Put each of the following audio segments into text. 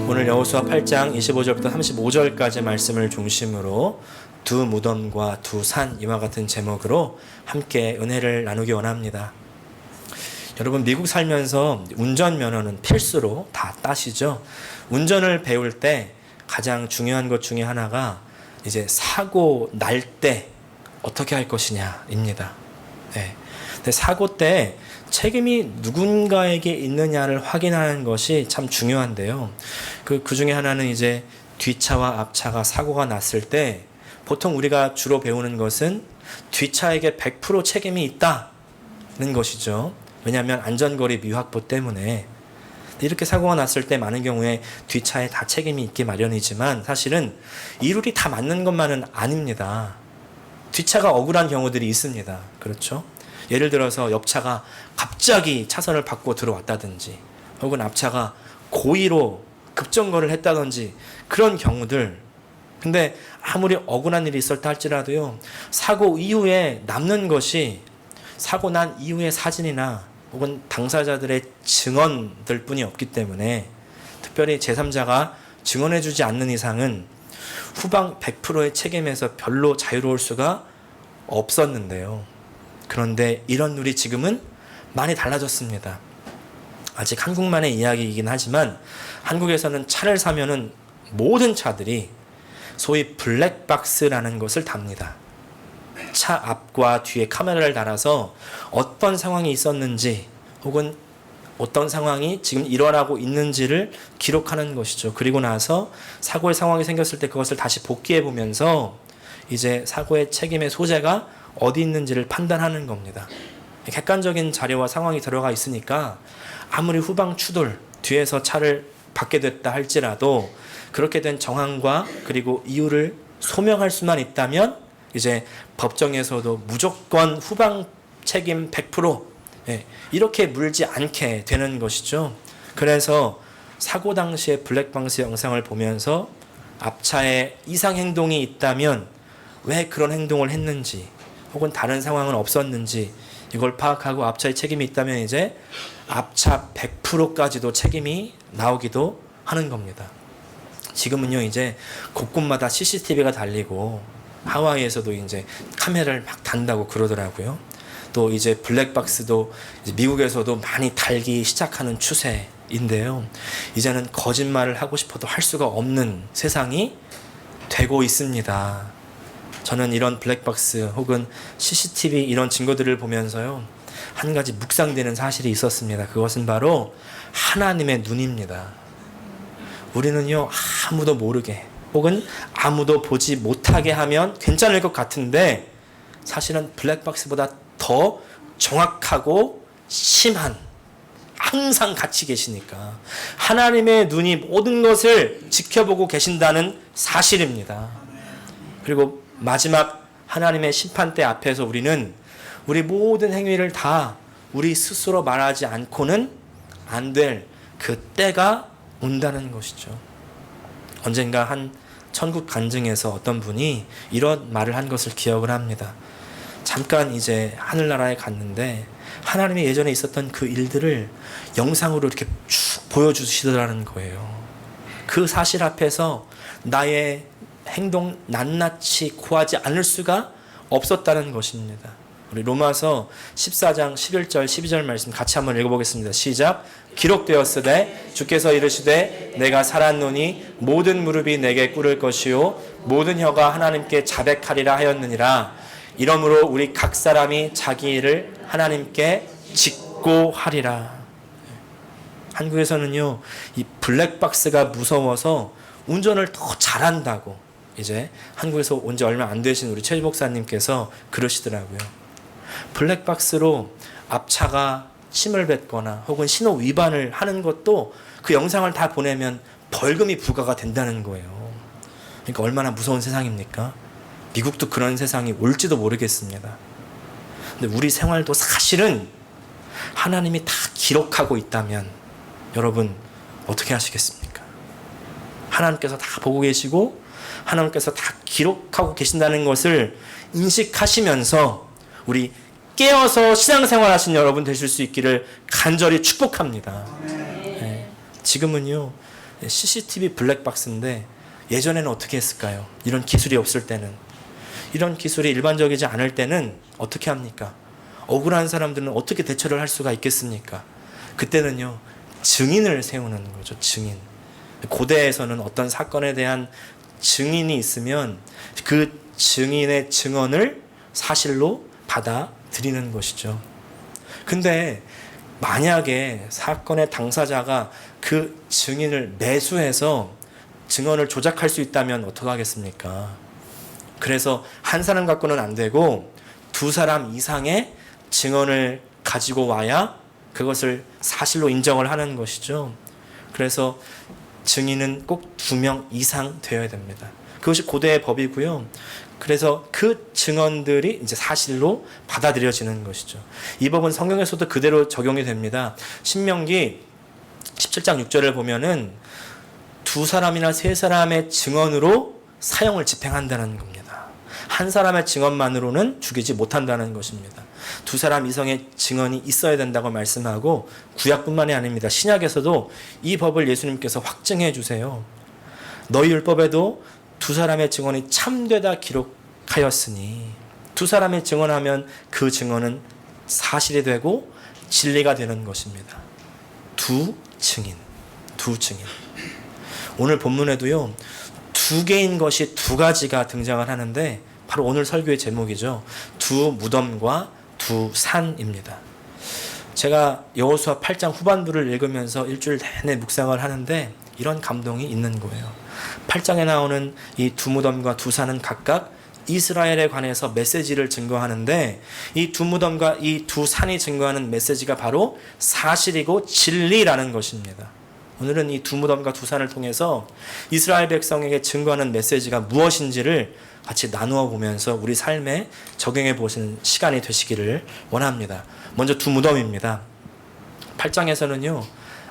오늘 여호수아 8장 25절부터 35절까지 말씀을 중심으로 두 무덤과 두 산, 이와 같은 제목으로 함께 은혜를 나누기 원합니다. 여러분, 미국 살면서 운전면허는 필수로 다 따시죠. 운전을 배울 때 가장 중요한 것 중에 하나가 이제 사고 날 때 어떻게 할 것이냐입니다. 네. 근데 사고 때 책임이 누군가에게 있느냐를 확인하는 것이 참 중요한데요. 그 중에 하나는 이제 뒷차와 앞차가 사고가 났을 때 보통 우리가 주로 배우는 것은 뒷차에게 100% 책임이 있다는 것이죠. 왜냐하면 안전거리 미확보 때문에. 이렇게 사고가 났을 때 많은 경우에 뒷차에 다 책임이 있기 마련이지만 사실은 이 룰이 다 맞는 것만은 아닙니다. 뒷차가 억울한 경우들이 있습니다. 그렇죠? 예를 들어서 옆차가 갑자기 차선을 바꾸고 들어왔다든지 혹은 앞차가 고의로 급정거를 했다든지 그런 경우들. 근데 아무리 억울한 일이 있었다 할지라도요, 사고 이후에 남는 것이 사고 난 이후의 사진이나 혹은 당사자들의 증언들 뿐이 없기 때문에, 특별히 제3자가 증언해주지 않는 이상은 후방 100%의 책임에서 별로 자유로울 수가 없었는데요. 그런데 이런 룰이 지금은 많이 달라졌습니다. 아직 한국만의 이야기이긴 하지만 한국에서는 차를 사면은 모든 차들이 소위 블랙박스라는 것을 답니다. 차 앞과 뒤에 카메라를 달아서 어떤 상황이 있었는지 혹은 어떤 상황이 지금 일어나고 있는지를 기록하는 것이죠. 그리고 나서 사고의 상황이 생겼을 때 그것을 다시 복기해 보면서 이제 사고의 책임의 소재가 어디 있는지를 판단하는 겁니다. 객관적인 자료와 상황이 들어가 있으니까 아무리 후방 추돌, 뒤에서 차를 받게 됐다 할지라도 그렇게 된 정황과 그리고 이유를 소명할 수만 있다면 이제 법정에서도 무조건 후방 책임 100% 이렇게 물지 않게 되는 것이죠. 그래서 사고 당시의 블랙박스 영상을 보면서 앞차에 이상 행동이 있다면 왜 그런 행동을 했는지 혹은 다른 상황은 없었는지 이걸 파악하고 앞차에 책임이 있다면 이제 앞차 100%까지도 책임이 나오기도 하는 겁니다. 지금은요, 이제 곳곳마다 CCTV가 달리고 하와이에서도 이제 카메라를 막 단다고 그러더라고요. 또 이제 블랙박스도 이제 미국에서도 많이 달기 시작하는 추세인데요. 이제는 거짓말을 하고 싶어도 할 수가 없는 세상이 되고 있습니다. 저는 이런 블랙박스 혹은 CCTV 이런 증거들을 보면서요, 한 가지 묵상되는 사실이 있었습니다. 그것은 바로 하나님의 눈입니다. 우리는요, 아무도 모르게 혹은 아무도 보지 못하게 하면 괜찮을 것 같은데 사실은 블랙박스보다 더 정확하고 심한, 항상 같이 계시니까 하나님의 눈이 모든 것을 지켜보고 계신다는 사실입니다. 그리고 마지막 하나님의 심판대 앞에서 우리는 우리 모든 행위를 다 우리 스스로 말하지 않고는 안 될 그 때가 온다는 것이죠. 언젠가 한 천국 간증에서 어떤 분이 이런 말을 한 것을 기억을 합니다. 잠깐 이제 하늘나라에 갔는데 하나님이 예전에 있었던 그 일들을 영상으로 이렇게 쭉 보여주시더라는 거예요. 그 사실 앞에서 나의 행동 낱낱이 고하지 않을 수가 없었다는 것입니다. 우리 로마서 14장 11절 12절 말씀 같이 한번 읽어보겠습니다. 시작. 기록되었으되 주께서 이르시되 내가 살았노니 모든 무릎이 내게 꿇을 것이요 모든 혀가 하나님께 자백하리라 하였느니라. 이러므로 우리 각 사람이 자기 일을 하나님께 직고하리라. 한국에서는요, 이 블랙박스가 무서워서 운전을 더 잘한다고 이제 한국에서 온 지 얼마 안 되신 우리 최 목사님께서 그러시더라고요. 블랙박스로 앞차가 침을 뱉거나 혹은 신호 위반을 하는 것도 그 영상을 다 보내면 벌금이 부과가 된다는 거예요. 그러니까 얼마나 무서운 세상입니까? 미국도 그런 세상이 올지도 모르겠습니다. 근데 우리 생활도 사실은 하나님이 다 기록하고 있다면 여러분 어떻게 하시겠습니까? 하나님께서 다 보고 계시고 하나님께서 다 기록하고 계신다는 것을 인식하시면서 우리 깨어서 신앙생활 하신 여러분 되실 수 있기를 간절히 축복합니다. 네. 지금은요, CCTV 블랙박스인데 예전에는 어떻게 했을까요? 이런 기술이 없을 때는, 이런 기술이 일반적이지 않을 때는 어떻게 합니까? 억울한 사람들은 어떻게 대처를 할 수가 있겠습니까? 그때는요, 증인을 세우는 거죠. 증인. 고대에서는 어떤 사건에 대한 증인이 있으면 그 증인의 증언을 사실로 받아들이는 것이죠. 근데 만약에 사건의 당사자가 그 증인을 매수해서 증언을 조작할 수 있다면 어떡하겠습니까? 그래서 한 사람 갖고는 안 되고 두 사람 이상의 증언을 가지고 와야 그것을 사실로 인정을 하는 것이죠. 그래서 증인은 꼭 2명 이상 되어야 됩니다. 그것이 고대의 법이고요. 그래서 그 증언들이 이제 사실로 받아들여지는 것이죠. 이 법은 성경에서도 그대로 적용이 됩니다. 신명기 17장 6절을 보면은 두 사람이나 세 사람의 증언으로 사형을 집행한다는 겁니다. 한 사람의 증언만으로는 죽이지 못한다는 것입니다. 두 사람 이상의 증언이 있어야 된다고 말씀하고, 구약뿐만이 아닙니다. 신약에서도 이 법을 예수님께서 확증해 주세요. 너희 율법에도 두 사람의 증언이 참되다 기록하였으니, 두 사람의 증언하면 그 증언은 사실이 되고 진리가 되는 것입니다. 두 증인. 오늘 본문에도요, 두 개인 것이 두 가지가 등장을 하는데 바로 오늘 설교의 제목이죠. 두 무덤과 두 산입니다. 제가 여호수아 8장 후반부를 읽으면서 일주일 내내 묵상을 하는데 이런 감동이 있는 거예요. 8장에 나오는 이 두 무덤과 두 산은 각각 이스라엘에 관해서 메시지를 증거하는데, 이 두 무덤과 이 두 산이 증거하는 메시지가 바로 사실이고 진리라는 것입니다. 오늘은 이 두 무덤과 두 산을 통해서 이스라엘 백성에게 증거하는 메시지가 무엇인지를 같이 나누어 보면서 우리 삶에 적용해 보시는 시간이 되시기를 원합니다. 먼저 두 무덤입니다. 8장에서는요,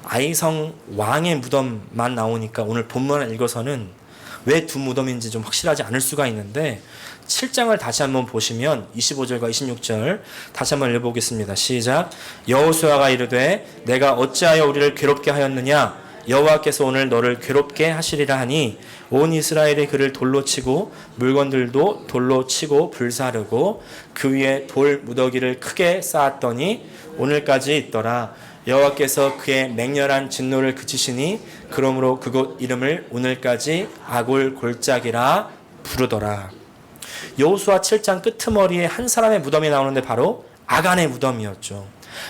아이성 왕의 무덤만 나오니까 오늘 본문을 읽어서는 왜 두 무덤인지 좀 확실하지 않을 수가 있는데, 7장을 다시 한번 보시면 25절과 26절 다시 한번 읽어보겠습니다. 시작. 여호수아가 이르되 내가 어찌하여 우리를 괴롭게 하였느냐? 여호와께서 오늘 너를 괴롭게 하시리라 하니 온 이스라엘이 그를 돌로 치고 물건들도 돌로 치고 불사르고 그 위에 돌 무더기를 크게 쌓았더니 오늘까지 있더라. 여호와께서 그의 맹렬한 진노를 그치시니 그러므로 그곳 이름을 오늘까지 아골 골짜기라 부르더라. 여호수아 7장 끄트머리에 한 사람의 무덤이 나오는데 바로 아간의 무덤이었죠.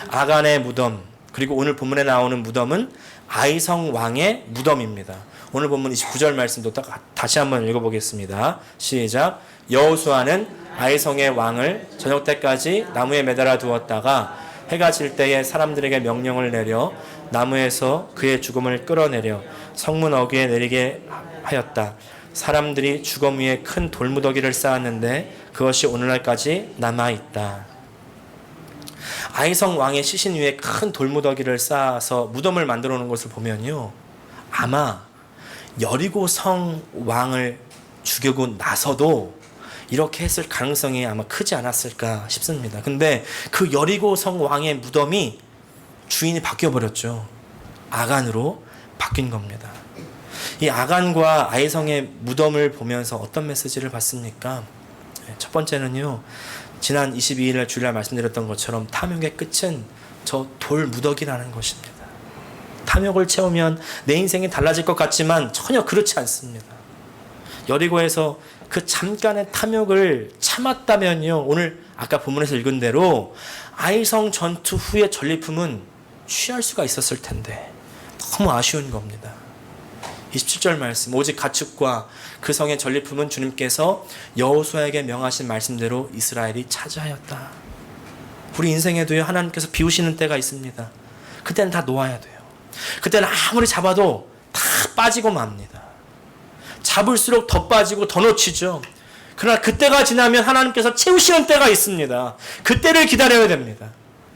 아간의 무덤, 그리고 오늘 본문에 나오는 무덤은 아이성 왕의 무덤입니다. 오늘 본문 29절 말씀도 다시 한번 읽어보겠습니다. 시작. 여호수아는 아이성의 왕을 저녁 때까지 나무에 매달아 두었다가 해가 질 때에 사람들에게 명령을 내려 나무에서 그의 죽음을 끌어내려 성문 어귀에 내리게 하였다. 사람들이 주검 위에 큰 돌무더기를 쌓았는데 그것이 오늘날까지 남아있다. 아이성 왕의 시신 위에 큰 돌무더기를 쌓아서 무덤을 만들어 놓은 것을 보면요, 아마 여리고성 왕을 죽이고 나서도 이렇게 했을 가능성이 아마 크지 않았을까 싶습니다. 근데 그 여리고성 왕의 무덤이 주인이 바뀌어버렸죠. 아간으로 바뀐 겁니다. 이 아간과 아이성의 무덤을 보면서 어떤 메시지를 받습니까? 첫 번째는요, 지난 22일에 주일날 말씀드렸던 것처럼 탐욕의 끝은 저 돌무더기라는 것입니다. 탐욕을 채우면 내 인생이 달라질 것 같지만 전혀 그렇지 않습니다. 여리고에서 그 잠깐의 탐욕을 참았다면요, 오늘 아까 본문에서 읽은 대로 아이성 전투 후의 전리품은 취할 수가 있었을 텐데 너무 아쉬운 겁니다. 27절 말씀, 오직 가축과 그 성의 전리품은 주님께서 여호수아에게 명하신 말씀대로 이스라엘이 차지하였다. 우리 인생에도요, 하나님께서 비우시는 때가 있습니다. 그때는 다 놓아야 돼요. 그때는 아무리 잡아도 다 빠지고 맙니다. 잡을수록 더 빠지고 더 놓치죠. 그러나 그때가 지나면 하나님께서 채우시는 때가 있습니다. 그때를 기다려야 됩니다.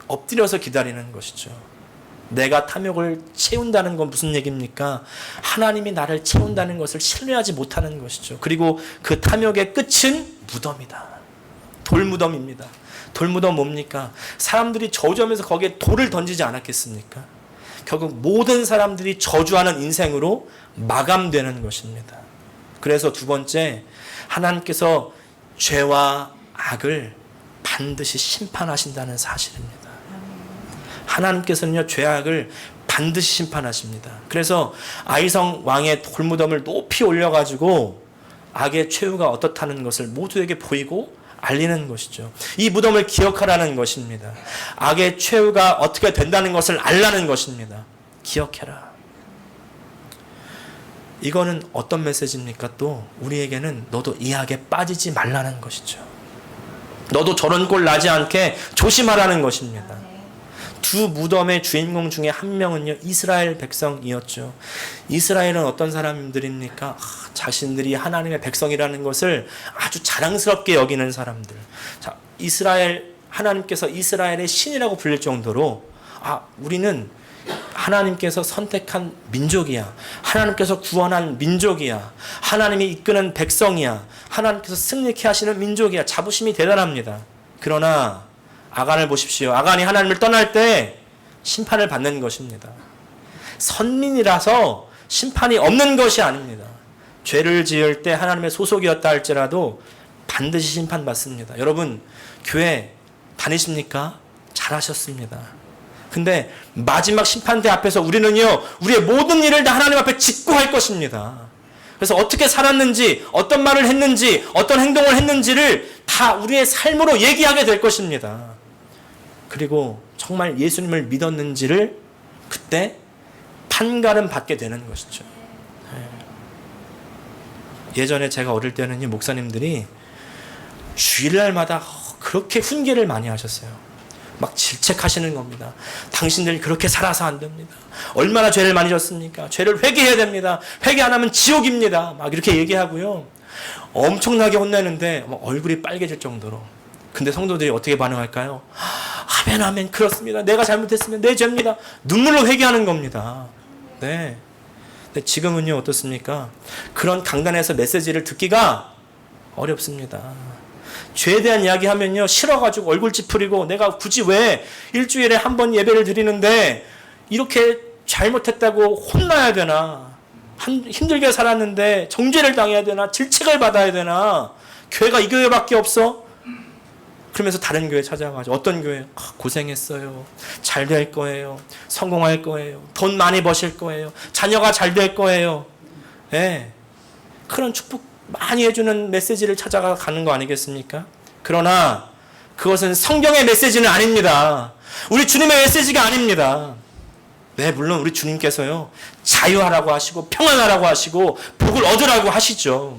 엎드려서 기다리는 것이죠. 내가 탐욕을 채운다는 건 무슨 얘기입니까? 하나님이 나를 채운다는 것을 신뢰하지 못하는 것이죠. 그리고 그 탐욕의 끝은 무덤이다. 돌무덤입니다. 돌무덤 뭡니까? 사람들이 저주하면서 거기에 돌을 던지지 않았겠습니까? 결국 모든 사람들이 저주하는 인생으로 마감되는 것입니다. 그래서 두 번째, 하나님께서 죄와 악을 반드시 심판하신다는 사실입니다. 하나님께서는요, 죄악을 반드시 심판하십니다. 그래서 아이성 왕의 돌무덤을 높이 올려가지고 악의 최후가 어떻다는 것을 모두에게 보이고 알리는 것이죠. 이 무덤을 기억하라는 것입니다. 악의 최후가 어떻게 된다는 것을 알라는 것입니다. 기억해라. 이거는 어떤 메시지입니까? 또 우리에게는 너도 이 악에 빠지지 말라는 것이죠. 너도 저런 꼴 나지 않게 조심하라는 것입니다. 두 무덤의 주인공 중에 한 명은요, 이스라엘 백성이었죠. 이스라엘은 어떤 사람들입니까? 자신들이 하나님의 백성이라는 것을 아주 자랑스럽게 여기는 사람들. 자, 하나님께서 이스라엘의 신이라고 불릴 정도로, 우리는 하나님께서 선택한 민족이야. 하나님께서 구원한 민족이야. 하나님이 이끄는 백성이야. 하나님께서 승리케 하시는 민족이야. 자부심이 대단합니다. 그러나 아간을 보십시오. 아간이 하나님을 떠날 때 심판을 받는 것입니다. 선민이라서 심판이 없는 것이 아닙니다. 죄를 지을 때 하나님의 소속이었다 할지라도 반드시 심판받습니다. 여러분, 교회 다니십니까? 잘하셨습니다. 근데 마지막 심판대 앞에서 우리는요, 우리의 모든 일을 다 하나님 앞에 짓고 할 것입니다. 그래서 어떻게 살았는지, 어떤 말을 했는지, 어떤 행동을 했는지를 다 우리의 삶으로 얘기하게 될 것입니다. 그리고 정말 예수님을 믿었는지를 그때 판가름 받게 되는 것이죠. 예전에 제가 어릴 때는 목사님들이 주일날마다 그렇게 훈계를 많이 하셨어요. 막 질책하시는 겁니다. 당신들이 그렇게 살아서 안 됩니다. 얼마나 죄를 많이 졌습니까? 죄를 회개해야 됩니다. 회개 안 하면 지옥입니다. 막 이렇게 얘기하고요. 엄청나게 혼내는데 얼굴이 빨개질 정도로. 근데 성도들이 어떻게 반응할까요? 아멘, 아멘, 그렇습니다. 내가 잘못했으면 내 죄입니다. 눈물로 회개하는 겁니다. 네. 근데 지금은요, 어떻습니까? 그런 강단에서 메시지를 듣기가 어렵습니다. 죄에 대한 이야기 하면요, 싫어가지고 얼굴 찌푸리고, 내가 굳이 왜 일주일에 한 번 예배를 드리는데 이렇게 잘못했다고 혼나야 되나? 힘들게 살았는데 정죄를 당해야 되나? 질책을 받아야 되나? 교회가 이 교회밖에 없어? 그러면서 다른 교회 찾아가죠. 어떤 교회? 고생했어요. 잘 될 거예요. 성공할 거예요. 돈 많이 버실 거예요. 자녀가 잘 될 거예요. 네. 그런 축복 많이 해주는 메시지를 찾아가는 거 아니겠습니까? 그러나 그것은 성경의 메시지는 아닙니다. 우리 주님의 메시지가 아닙니다. 네, 물론 우리 주님께서요, 자유하라고 하시고 평안하라고 하시고 복을 얻으라고 하시죠.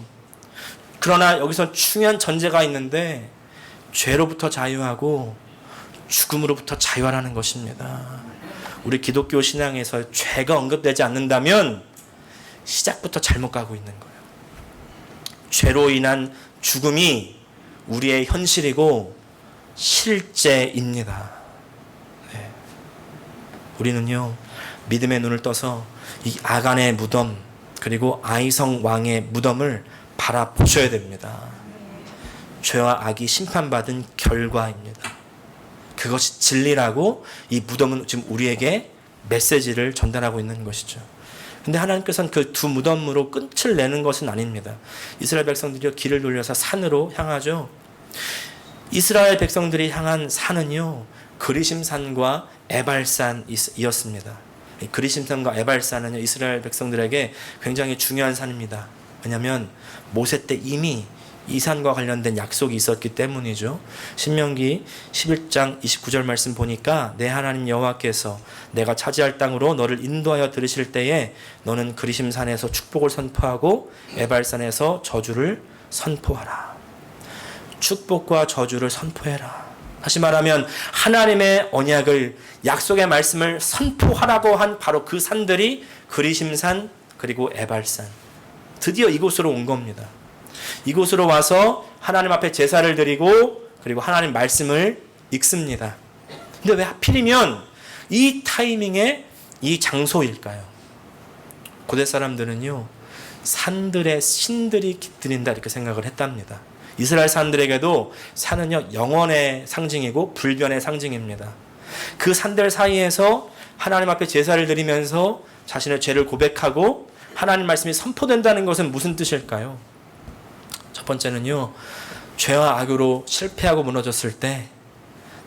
그러나 여기서 중요한 전제가 있는데, 죄로부터 자유하고 죽음으로부터 자유하라는 것입니다. 우리 기독교 신앙에서 죄가 언급되지 않는다면 시작부터 잘못 가고 있는 거예요. 죄로 인한 죽음이 우리의 현실이고 실제입니다. 네. 우리는요, 믿음의 눈을 떠서 이 아간의 무덤, 그리고 아이성 왕의 무덤을 바라보셔야 됩니다. 죄와 악이 심판받은 결과입니다. 그것이 진리라고 이 무덤은 지금 우리에게 메시지를 전달하고 있는 것이죠. 근데 하나님께서는 그 두 무덤으로 끝을 내는 것은 아닙니다. 이스라엘 백성들이 길을 돌려서 산으로 향하죠. 이스라엘 백성들이 향한 산은요, 그리심산과 에발산이었습니다. 그리심산과 에발산은 이스라엘 백성들에게 굉장히 중요한 산입니다. 왜냐하면 모세 때 이미 이 산과 관련된 약속이 있었기 때문이죠. 신명기 11장 29절 말씀 보니까, 내 하나님 여호와께서 내가 차지할 땅으로 너를 인도하여 들으실 때에 너는 그리심산에서 축복을 선포하고 에발산에서 저주를 선포하라. 축복과 저주를 선포해라. 다시 말하면 하나님의 언약을, 약속의 말씀을 선포하라고 한 바로 그 산들이 그리심산 그리고 에발산. 드디어 이곳으로 온 겁니다. 이곳으로 와서 하나님 앞에 제사를 드리고 그리고 하나님 말씀을 읽습니다. 근데 왜 하필이면 이 타이밍에 이 장소일까요? 고대 사람들은요, 산들의 신들이 깃들인다 이렇게 생각을 했답니다. 이스라엘 사람들에게도 산은요, 영원의 상징이고 불변의 상징입니다. 그 산들 사이에서 하나님 앞에 제사를 드리면서 자신의 죄를 고백하고 하나님 말씀이 선포된다는 것은 무슨 뜻일까요? 첫 번째는요, 죄와 악으로 실패하고 무너졌을 때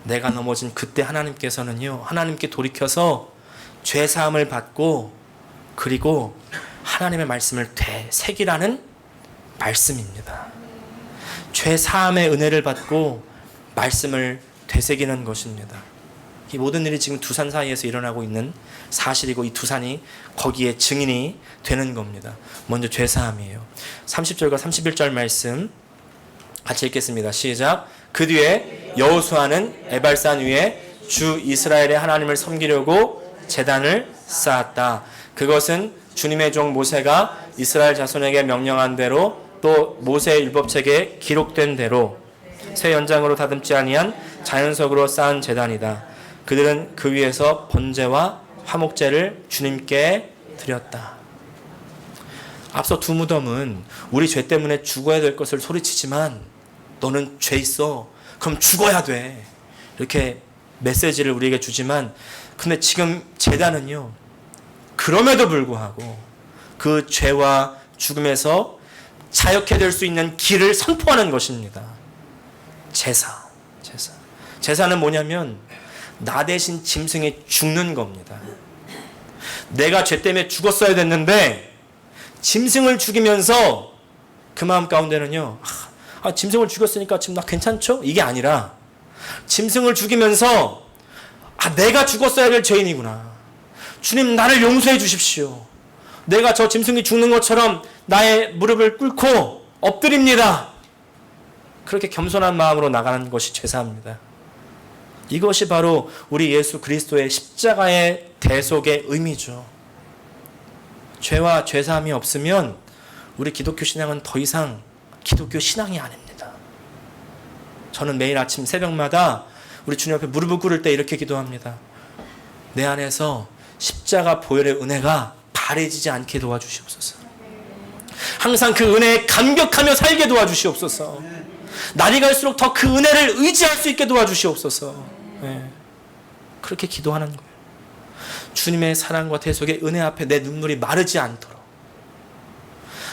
내가 넘어진 그때 하나님께서는요, 하나님께 돌이켜서 죄 사함을 받고 그리고 하나님의 말씀을 되새기라는 말씀입니다. 죄 사함의 은혜를 받고 말씀을 되새기는 것입니다. 이 모든 일이 지금 두산 사이에서 일어나고 있는 사실이고 이 두산이 거기에 증인이 되는 겁니다. 먼저 죄 사함이에요. 30절과 31절 말씀 같이 읽겠습니다. 시작. 그 뒤에 여호수아는 에발산 위에 주 이스라엘의 하나님을 섬기려고 제단을 쌓았다. 그것은 주님의 종 모세가 이스라엘 자손에게 명령한 대로 또 모세의 율법책에 기록된 대로 새 연장으로 다듬지 아니한 자연석으로 쌓은 제단이다. 그들은 그 위에서 번제와 화목제를 주님께 드렸다. 앞서 두 무덤은 우리 죄 때문에 죽어야 될 것을 소리치지만 너는 죄 있어. 그럼 죽어야 돼. 이렇게 메시지를 우리에게 주지만 근데 지금 제단은요. 그럼에도 불구하고 그 죄와 죽음에서 자유케 될 수 있는 길을 선포하는 것입니다. 제사. 제사는 뭐냐면 나 대신 짐승이 죽는 겁니다. 내가 죄 때문에 죽었어야 됐는데 짐승을 죽이면서 그 마음 가운데는요. 짐승을 죽였으니까 지금 나 괜찮죠? 이게 아니라 짐승을 죽이면서 내가 죽었어야 될 죄인이구나. 주님 나를 용서해 주십시오. 내가 저 짐승이 죽는 것처럼 나의 무릎을 꿇고 엎드립니다. 그렇게 겸손한 마음으로 나가는 것이 제사입니다. 이것이 바로 우리 예수 그리스도의 십자가의 대속의 의미죠. 죄와 죄사함이 없으면 우리 기독교 신앙은 더 이상 기독교 신앙이 아닙니다. 저는 매일 아침 새벽마다 우리 주님 앞에 무릎을 꿇을 때 이렇게 기도합니다. 내 안에서 십자가 보혈의 은혜가 바래지지 않게 도와주시옵소서. 항상 그 은혜에 감격하며 살게 도와주시옵소서. 날이 갈수록 더 그 은혜를 의지할 수 있게 도와주시옵소서. 그렇게 기도하는 거예요. 주님의 사랑과 대속의 은혜 앞에 내 눈물이 마르지 않도록.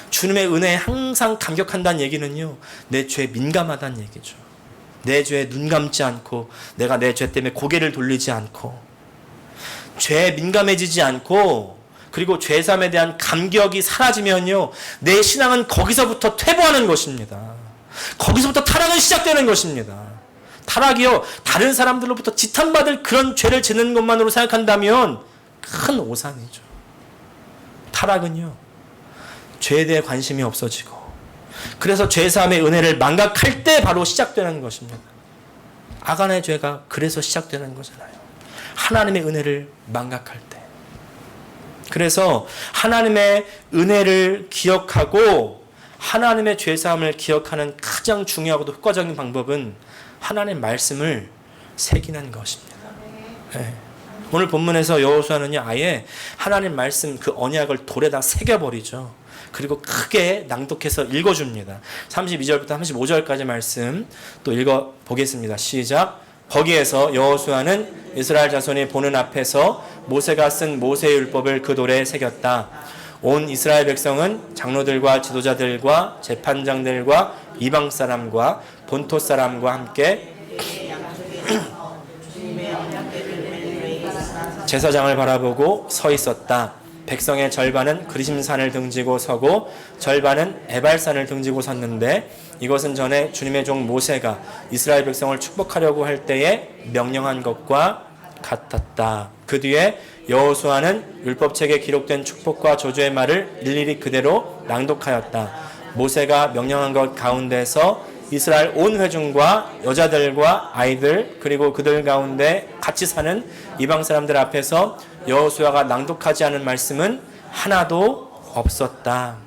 주님의 은혜에 항상 감격한다는 얘기는요, 내 죄에 민감하다는 얘기죠. 내 죄에 눈 감지 않고 내가 내 죄 때문에 고개를 돌리지 않고 죄에 민감해지지 않고 그리고 죄삼에 대한 감격이 사라지면요, 내 신앙은 거기서부터 퇴보하는 것입니다. 거기서부터 타락은 시작되는 것입니다. 타락이요, 다른 사람들로부터 지탄받을 그런 죄를 짓는 것만으로 생각한다면 큰 오산이죠. 타락은요, 죄에 대해 관심이 없어지고 그래서 죄사함의 은혜를 망각할 때 바로 시작되는 것입니다. 아간의 죄가 그래서 시작되는 거잖아요. 하나님의 은혜를 망각할 때. 그래서 하나님의 은혜를 기억하고 하나님의 죄사함을 기억하는 가장 중요하고도 효과적인 방법은 하나님의 말씀을 새기는 것입니다. 네. 오늘 본문에서 여호수아는요, 아예 하나님 말씀 그 언약을 돌에다 새겨버리죠. 그리고 크게 낭독해서 읽어줍니다. 32절부터 35절까지 말씀 또 읽어보겠습니다. 시작. 거기에서 여호수아는 이스라엘 자손이 보는 앞에서 모세가 쓴 모세의 율법을 그 돌에 새겼다. 온 이스라엘 백성은 장로들과 지도자들과 재판장들과 이방 사람과 본토 사람과 함께 제사장을 바라보고 서 있었다. 백성의 절반은 그리심산을 등지고 서고 절반은 에발산을 등지고 섰는데 이것은 전에 주님의 종 모세가 이스라엘 백성을 축복하려고 할 때에 명령한 것과 같았다. 그 뒤에 여호수아는 율법책에 기록된 축복과 저주의 말을 일일이 그대로 낭독하였다. 모세가 명령한 것 가운데서 이스라엘 온 회중과 여자들과 아이들 그리고 그들 가운데 같이 사는 이방 사람들 앞에서 여호수아가 낭독하지 않은 말씀은 하나도 없었다.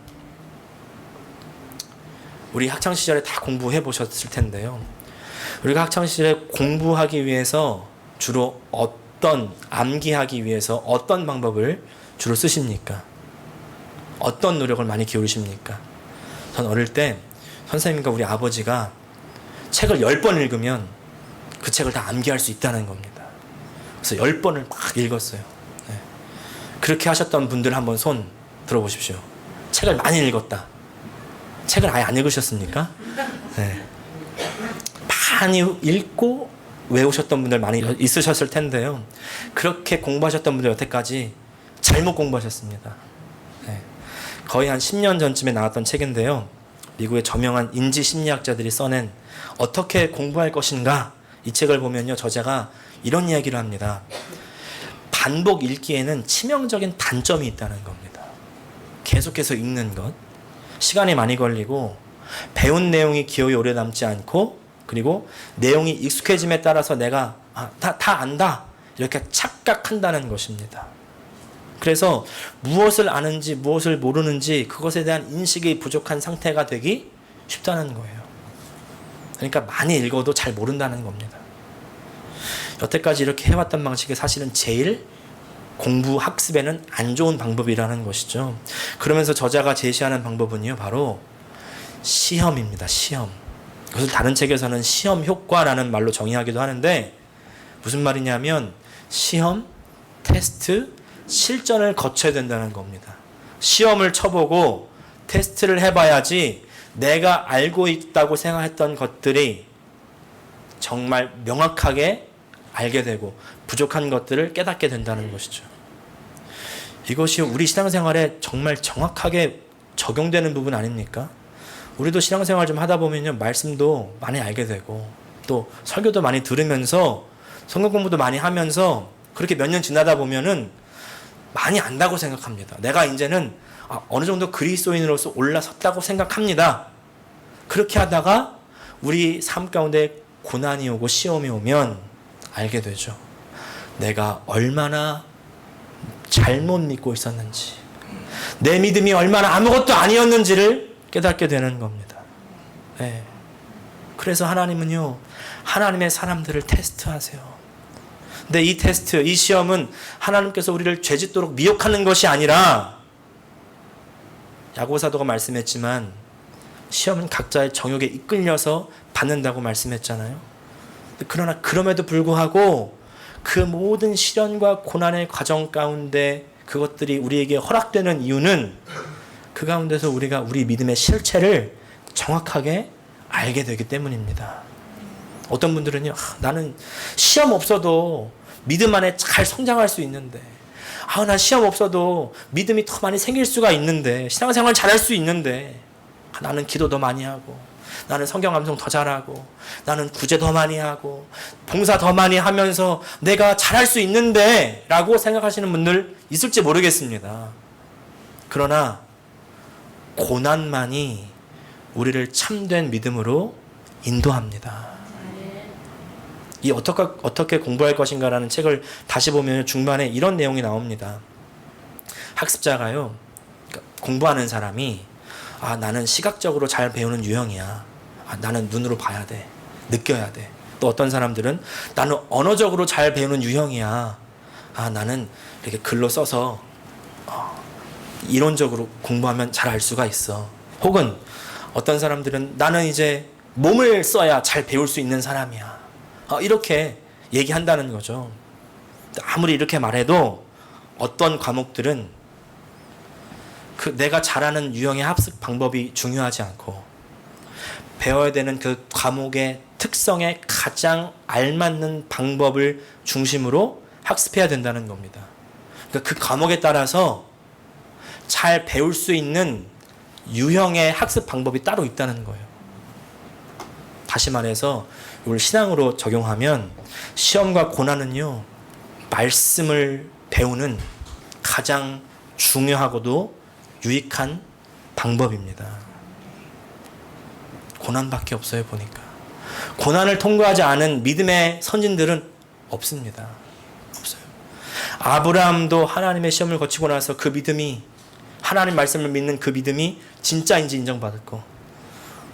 우리 학창시절에 다 공부해 보셨을 텐데요. 우리가 학창시절에 공부하기 위해서 주로 암기하기 위해서 어떤 방법을 주로 쓰십니까? 어떤 노력을 많이 기울이십니까? 전 어릴 때 선생님과 우리 아버지가 책을 10번 읽으면 그 책을 다 암기할 수 있다는 겁니다. 그래서 10번을 막 읽었어요. 그렇게 하셨던 분들 한번 손 들어보십시오. 책을 많이 읽었다. 책을 아예 안 읽으셨습니까? 네. 많이 읽고 외우셨던 분들 많이 있으셨을 텐데요. 그렇게 공부하셨던 분들 여태까지 잘못 공부하셨습니다. 네. 거의 한 10년 전쯤에 나왔던 책인데요. 미국의 저명한 인지 심리학자들이 써낸 어떻게 공부할 것인가, 이 책을 보면요, 저자가 이런 이야기를 합니다. 반복 읽기에는 치명적인 단점이 있다는 겁니다. 계속해서 읽는 것, 시간이 많이 걸리고 배운 내용이 기억에 오래 남지 않고, 그리고 내용이 익숙해짐에 따라서 내가 다 안다 이렇게 착각한다는 것입니다. 그래서 무엇을 아는지 무엇을 모르는지 그것에 대한 인식이 부족한 상태가 되기 쉽다는 거예요. 그러니까 많이 읽어도 잘 모른다는 겁니다. 여태까지 이렇게 해왔던 방식이 사실은 제일 공부 학습에는 안 좋은 방법이라는 것이죠. 그러면서 저자가 제시하는 방법은요, 바로 시험입니다. 시험. 그것을 다른 책에서는 시험 효과라는 말로 정의하기도 하는데, 무슨 말이냐면 시험, 테스트, 실전을 거쳐야 된다는 겁니다. 시험을 쳐보고 테스트를 해봐야지 내가 알고 있다고 생각했던 것들이 정말 명확하게 알게 되고 부족한 것들을 깨닫게 된다는 것이죠. 이것이 우리 신앙생활에 정말 정확하게 적용되는 부분 아닙니까? 우리도 신앙생활 좀 하다 보면요, 말씀도 많이 알게 되고 또 설교도 많이 들으면서 성경 공부도 많이 하면서 그렇게 몇 년 지나다 보면은 많이 안다고 생각합니다. 내가 이제는 어느 정도 그리스도인으로서 올라섰다고 생각합니다. 그렇게 하다가 우리 삶 가운데 고난이 오고 시험이 오면 알게 되죠. 내가 얼마나 잘못 믿고 있었는지, 내 믿음이 얼마나 아무것도 아니었는지를 깨닫게 되는 겁니다. 네. 그래서 하나님은요, 하나님의 사람들을 테스트하세요. 근데 이 테스트, 이 시험은 하나님께서 우리를 죄짓도록 미혹하는 것이 아니라, 야고보 사도가 말씀했지만 시험은 각자의 정욕에 이끌려서 받는다고 말씀했잖아요. 그러나 그럼에도 불구하고 그 모든 시련과 고난의 과정 가운데 그것들이 우리에게 허락되는 이유는 그 가운데서 우리가 우리 믿음의 실체를 정확하게 알게 되기 때문입니다. 어떤 분들은요, 나는 시험 없어도 믿음 안에 잘 성장할 수 있는데, 나 시험 없어도 믿음이 더 많이 생길 수가 있는데, 신앙생활 잘할 수 있는데, 나는 기도 더 많이 하고, 나는 성경 암송 더 잘하고, 나는 구제 더 많이 하고, 봉사 더 많이 하면서 내가 잘할 수 있는데 라고 생각하시는 분들 있을지 모르겠습니다. 그러나 고난만이 우리를 참된 믿음으로 인도합니다. 이 어떻게 공부할 것인가라는 책을 다시 보면 중반에 이런 내용이 나옵니다. 학습자가요, 공부하는 사람이 나는 시각적으로 잘 배우는 유형이야. 나는 눈으로 봐야 돼. 느껴야 돼. 또 어떤 사람들은 나는 언어적으로 잘 배우는 유형이야. 나는 이렇게 글로 써서 이론적으로 공부하면 잘 알 수가 있어. 혹은 어떤 사람들은 나는 이제 몸을 써야 잘 배울 수 있는 사람이야. 이렇게 얘기한다는 거죠. 아무리 이렇게 말해도 어떤 과목들은 내가 잘하는 유형의 학습 방법이 중요하지 않고 배워야 되는 그 과목의 특성에 가장 알맞는 방법을 중심으로 학습해야 된다는 겁니다. 그러니까 그 과목에 따라서 잘 배울 수 있는 유형의 학습 방법이 따로 있다는 거예요. 다시 말해서 이걸 신앙으로 적용하면 시험과 고난은요, 말씀을 배우는 가장 중요하고도 유익한 방법입니다. 고난밖에 없어요, 보니까. 고난을 통과하지 않은 믿음의 선진들은 없습니다. 없어요. 아브라함도 하나님의 시험을 거치고 나서 그 믿음이, 하나님 말씀을 믿는 그 믿음이 진짜인지 인정받았고,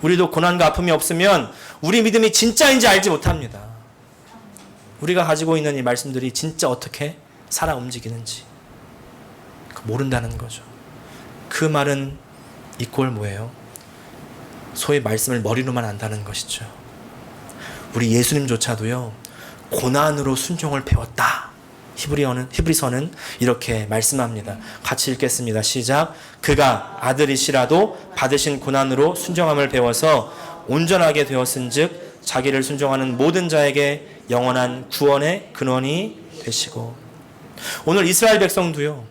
우리도 고난과 아픔이 없으면 우리 믿음이 진짜인지 알지 못합니다. 우리가 가지고 있는 이 말씀들이 진짜 어떻게 살아 움직이는지 모른다는 거죠. 그 말은 이꼴 뭐예요? 소위 말씀을 머리로만 안다는 것이죠. 우리 예수님조차도요, 고난으로 순종을 배웠다 히브리서는 이렇게 말씀합니다. 같이 읽겠습니다. 시작. 그가 아들이시라도 받으신 고난으로 순종함을 배워서 온전하게 되었은즉 자기를 순종하는 모든 자에게 영원한 구원의 근원이 되시고. 오늘 이스라엘 백성도요,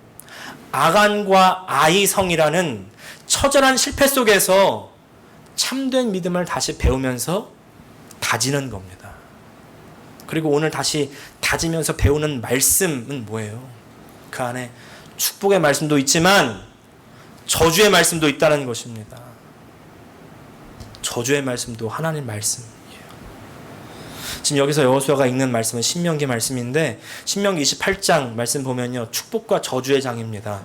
아간과 아이성이라는 처절한 실패 속에서 참된 믿음을 다시 배우면서 다지는 겁니다. 그리고 오늘 다시 다지면서 배우는 말씀은 뭐예요? 그 안에 축복의 말씀도 있지만 저주의 말씀도 있다는 것입니다. 저주의 말씀도 하나님 말씀이에요. 지금 여기서 여호수아가 읽는 말씀은 신명기 말씀인데, 신명기 28장 말씀 보면요, 축복과 저주의 장입니다.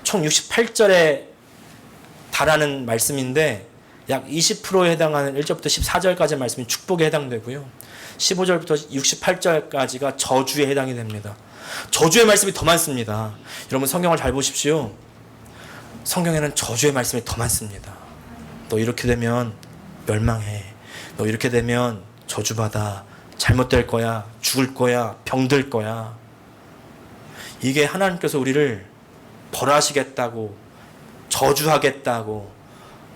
총 68절에 달하는 말씀인데 약 20%에 해당하는 1절부터 14절까지 말씀이 축복에 해당되고요, 15절부터 68절까지가 저주에 해당이 됩니다. 저주의 말씀이 더 많습니다. 여러분 성경을 잘 보십시오. 성경에는 저주의 말씀이 더 많습니다. 너 이렇게 되면 멸망해. 너 이렇게 되면 저주받아. 잘못될 거야. 죽을 거야. 병들 거야. 이게 하나님께서 우리를 벌하시겠다고, 저주하겠다고,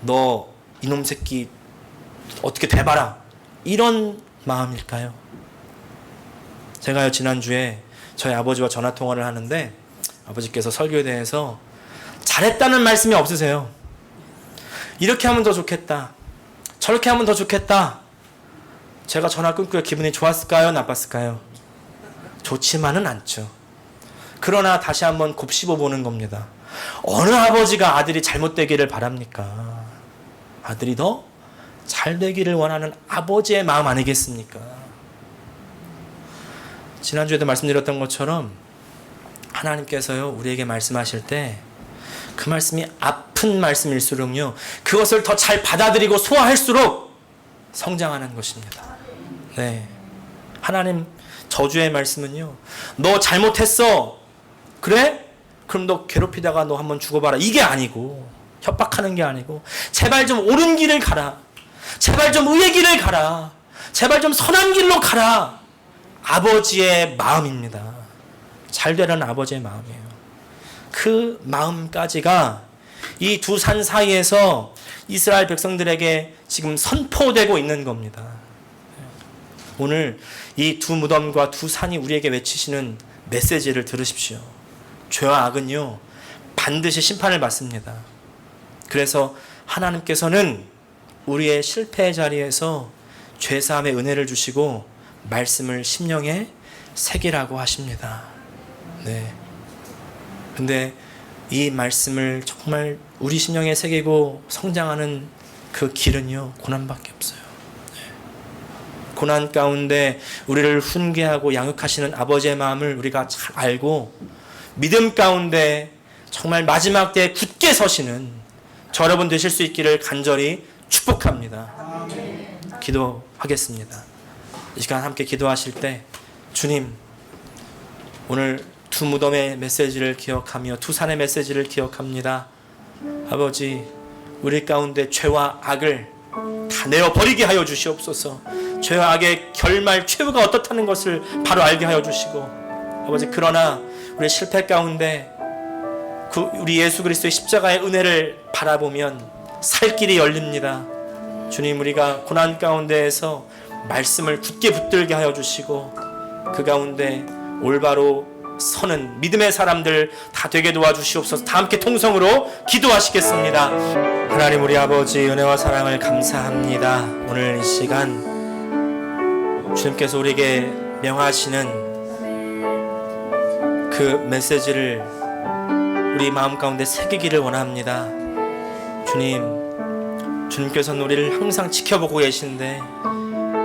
너 이놈 새끼 어떻게 돼봐라, 이런 마음일까요? 제가요, 지난주에 저희 아버지와 전화통화를 하는데 아버지께서 설교에 대해서 잘했다는 말씀이 없으세요. 이렇게 하면 더 좋겠다, 저렇게 하면 더 좋겠다. 제가 전화 끊고 기분이 좋았을까요? 나빴을까요? 좋지만은 않죠. 그러나 다시 한번 곱씹어 보는 겁니다. 어느 아버지가 아들이 잘못되기를 바랍니까? 아들이 더 잘되기를 원하는 아버지의 마음 아니겠습니까? 지난주에도 말씀드렸던 것처럼 하나님께서요, 우리에게 말씀하실 때 그 말씀이 아픈 말씀일수록요, 그것을 더 잘 받아들이고 소화할수록 성장하는 것입니다. 네, 하나님 저주의 말씀은요, 너 잘못했어, 그래? 그럼 너 괴롭히다가 너 한번 죽어봐라, 이게 아니고, 협박하는 게 아니고, 제발 좀 옳은 길을 가라, 제발 좀 의의 길을 가라, 제발 좀 선한 길로 가라. 아버지의 마음입니다. 잘 되라는 아버지의 마음이에요. 그 마음까지가 이 두 산 사이에서 이스라엘 백성들에게 지금 선포되고 있는 겁니다. 오늘 이 두 무덤과 두 산이 우리에게 외치시는 메시지를 들으십시오. 죄와 악은요, 반드시 심판을 받습니다. 그래서 하나님께서는 우리의 실패의 자리에서 죄사함의 은혜를 주시고 말씀을 심령에 새기라고 하십니다. 네. 근데 이 말씀을 정말 우리 심령에 새기고 성장하는 그 길은요, 고난밖에 없어요. 네. 고난 가운데 우리를 훈계하고 양육하시는 아버지의 마음을 우리가 잘 알고 믿음 가운데 정말 마지막 때에 굳게 서시는 저 여러분 되실 수 있기를 간절히 축복합니다. 기도하겠습니다. 이 시간 함께 기도하실 때, 주님, 오늘 두 무덤의 메시지를 기억하며 두 산의 메시지를 기억합니다. 아버지, 우리 가운데 죄와 악을 다 내어버리게 하여 주시옵소서. 죄와 악의 결말, 최후가 어떻다는 것을 바로 알게 하여 주시고, 아버지, 그러나 우리 실패 가운데 우리 예수 그리스도의 십자가의 은혜를 바라보면 살 길이 열립니다. 주님, 우리가 고난 가운데에서 말씀을 굳게 붙들게 하여 주시고 그 가운데 올바로 서는 믿음의 사람들 다 되게 도와주시옵소서. 다 함께 통성으로 기도하시겠습니다. 하나님, 우리 아버지 은혜와 사랑을 감사합니다. 오늘 이 시간 주님께서 우리에게 명하시는 그 메시지를 우리 마음 가운데 새기기를 원합니다. 주님께서는 우리를 항상 지켜보고 계신데,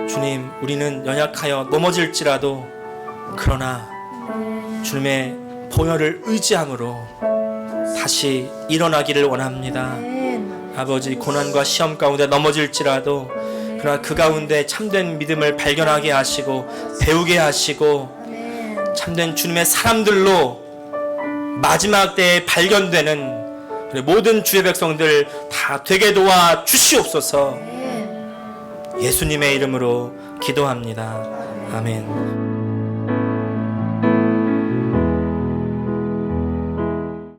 주님, 우리는 연약하여 넘어질지라도 그러나 주님의 보혈을 의지함으로 다시 일어나기를 원합니다. 아버지, 고난과 시험 가운데 넘어질지라도 그러나 그 가운데 참된 믿음을 발견하게 하시고 배우게 하시고 참된 주님의 사람들로 마지막 때에 발견되는 모든 주의 백성들 다 되게 도와 주시옵소서. 예수님의 이름으로 기도합니다. 아멘.